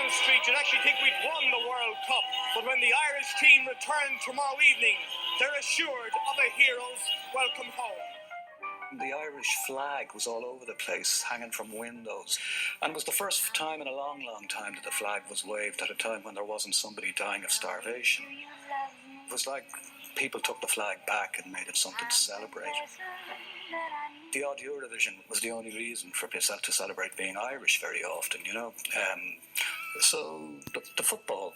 Liverpool Street, you'd actually think we'd won the World Cup. But when the Irish team return tomorrow evening, they're assured of a hero's welcome home. The Irish flag was all over the place, hanging from windows. And it was the first time in a long, long time that the flag was waved at a time when there wasn't somebody dying of starvation. It was like people took the flag back and made it something to celebrate. The odd Eurovision was the only reason for people to celebrate being Irish very often, you know. So the football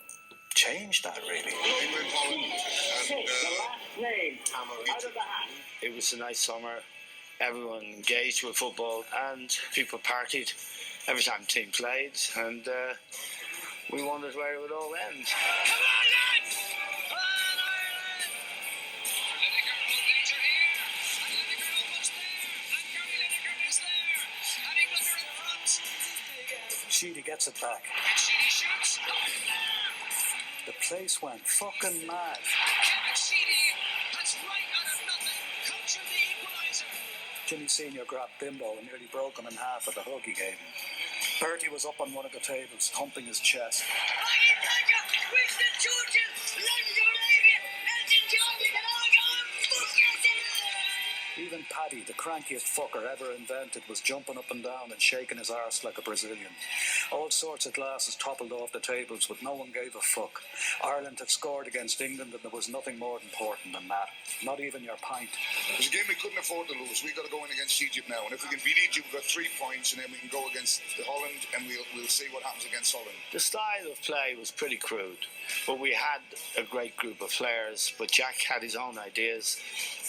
changed that, really. England, Holland, and the last name, out of the hat. It was a nice summer. Everyone engaged with football and people partied every time the team played, and we wondered where it would all end. Come on, lads! Come on, Ireland! Lineker on danger here, and Lineker almost there, and Gary Lineker is there, and England are in front. Sheedy gets it back. And Sheedy shoots. The place went fucking mad. Kevin Sheedy has right out of nothing cultured the equaliser. Jimmy Senior grabbed Bimbo and nearly broke him in half with the hug he gave him. Bertie was up on one of the tables, thumping his chest. Winston Churchill, London, Arabia, Elton John, we can all go and fuck yourself. Even Paddy, the crankiest fucker ever invented, was jumping up and down and shaking his arse like a Brazilian. All sorts of glasses toppled off the tables, but no one gave a fuck. Ireland had scored against England, and there was nothing more important than that. Not even your pint. It's a game we couldn't afford to lose. We've got to go in against Egypt now, and if we can beat Egypt, we've got 3 points, and then we can go against Holland, and we'll see what happens against Holland. The style of play was pretty crude, but we had a great group of players. But Jack had his own ideas,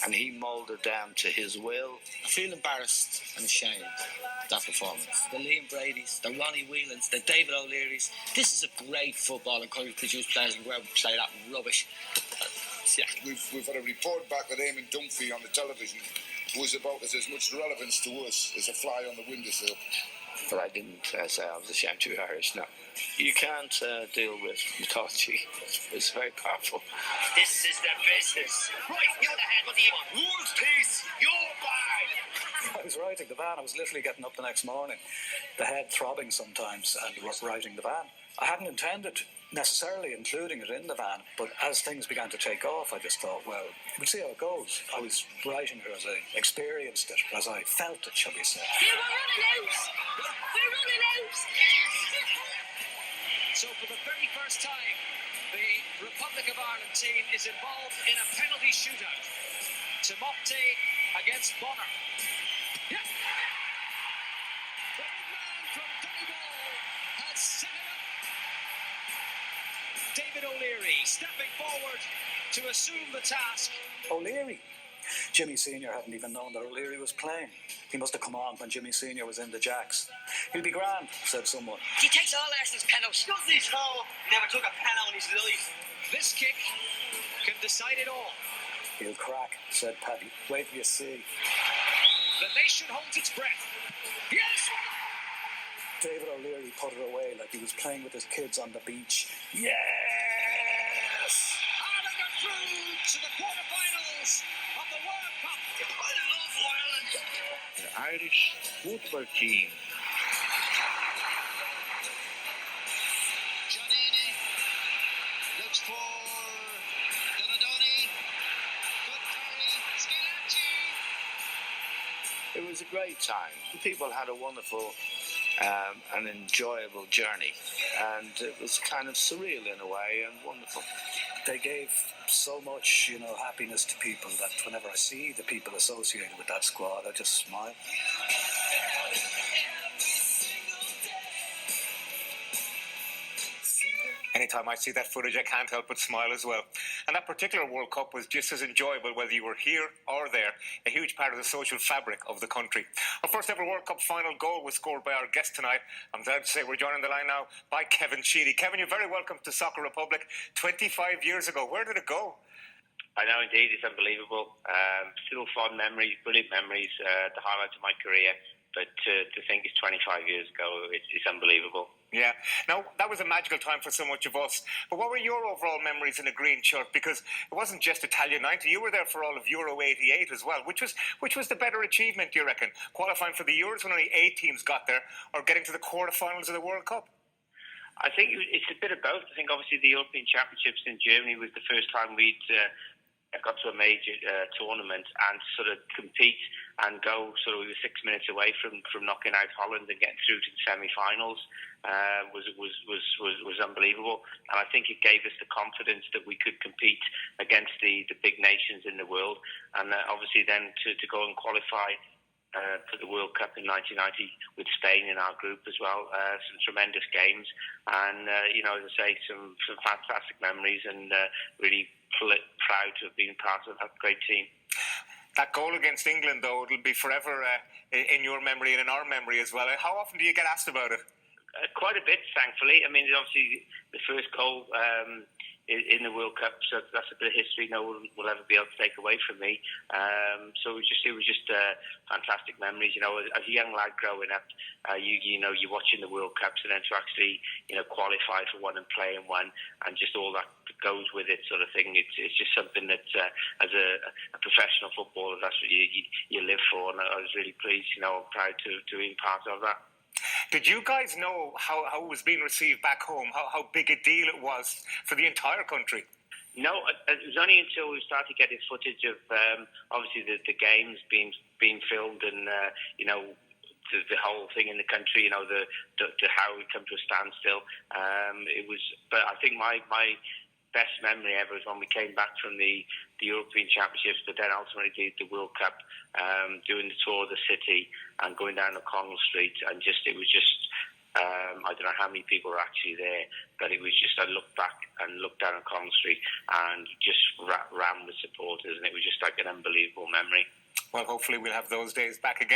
and he moulded them to his will. I feel embarrassed and ashamed of that performance. The Liam Brady's, the Ronnie Whelans, the David O'Leary's. This is a great football and country produced players and go out and play that rubbish. Yeah. We've had a report back that Eamon Dunphy on the television was about as much relevance to us as a fly on the windowsill. But I didn't say I was ashamed to be Irish, no. You can't deal with mythology. It's very powerful. This is the business. Right, you're the head. What do you want? Rules, peace. You're bad. I was writing the van. I was literally getting up the next morning, the head throbbing sometimes, and writing the van. I hadn't intended necessarily including it in the van, but as things began to take off, I just thought, well, we'll see how it goes. I was writing it as I experienced it, as I felt it, shall we say. We're running out. We're running out. So for the very first time, the Republic of Ireland team is involved in a penalty shootout. Timopte against Bonner. Yeah. The big man from Donegal has set it up. David O'Leary stepping forward to assume the task. O'Leary. Jimmy Senior hadn't even known that O'Leary was playing. He must have come on when Jimmy Senior was in the Jacks. He'll be grand, said someone. He takes all Arsenal's penalties. Doesn't he, so? Never took a penalty in his life. This kick can decide it all. He'll crack, said Paddy. Wait till you see. The nation holds its breath. Yes! David O'Leary put it away like he was playing with his kids on the beach. Yes! Ireland are through to the quarterfinals of the World Cup. I love Ireland. The Irish football team. Giannini looks for Donadoni. Good parry. Schillaci. It was a great time. People had a wonderful and enjoyable journey, and it was kind of surreal in a way and wonderful. They gave so much, happiness to people that whenever I see the people associated with that squad, I just smile. Anytime I see that footage, I can't help but smile as well. And that particular World Cup was just as enjoyable whether you were here or there, a huge part of the social fabric of the country. Our first ever World Cup final goal was scored by our guest tonight. I'm glad to say we're joined on the line now by Kevin Sheedy. Kevin, you're very welcome to Soccer Republic. 25 years ago, where did it go? I know, indeed, it's unbelievable. Still fond memories, brilliant memories, the highlights of my career. But to think it's 25 years ago, it's unbelievable. Yeah. Now, that was a magical time for so much of us. But what were your overall memories in a green shirt? Because it wasn't just Italia 90. You were there for all of Euro 88 as well. Which was the better achievement, do you reckon? Qualifying for the Euros when only 8 teams got there, or getting to the quarterfinals of the World Cup? I think it's a bit of both. I think obviously the European Championships in Germany was the first time we'd got to a major tournament and sort of compete and go sort of we were 6 minutes away from knocking out Holland and getting through to the semi-finals was unbelievable. And I think it gave us the confidence that we could compete against the big nations in the world. And obviously then to go and qualify for the World Cup in 1990 with Spain in our group as well. Some tremendous games, and as I say, some fantastic memories, and really proud to have been part of that great team. That goal against England, though, it'll be forever in your memory and in our memory as well. How often do you get asked about it? Quite a bit, thankfully. I mean, obviously, the first goal in the World Cup, so that's a bit of history no one will ever be able to take away from me. So it was just fantastic memories. As a young lad growing up, you're watching the World Cups, and then to actually qualify for one and play in one, and just all that goes with it, sort of thing. It's just something that as a professional footballer, that's what you live for, and I was really pleased. I'm proud to be part of that. Did you guys know how it was being received back home? How big a deal it was for the entire country? No, it was only until we started getting footage of obviously the games being filmed, and the whole thing in the country. The how we come to a standstill. But I think my best memory ever was when we came back from the European Championships, but then ultimately the World Cup, doing the tour of the city and going down O'Connell Street, and it was just I don't know how many people were actually there, but it was just, I looked back and looked down O'Connell Street and just ran with supporters, and it was just like an unbelievable memory. Well, hopefully we'll have those days back again.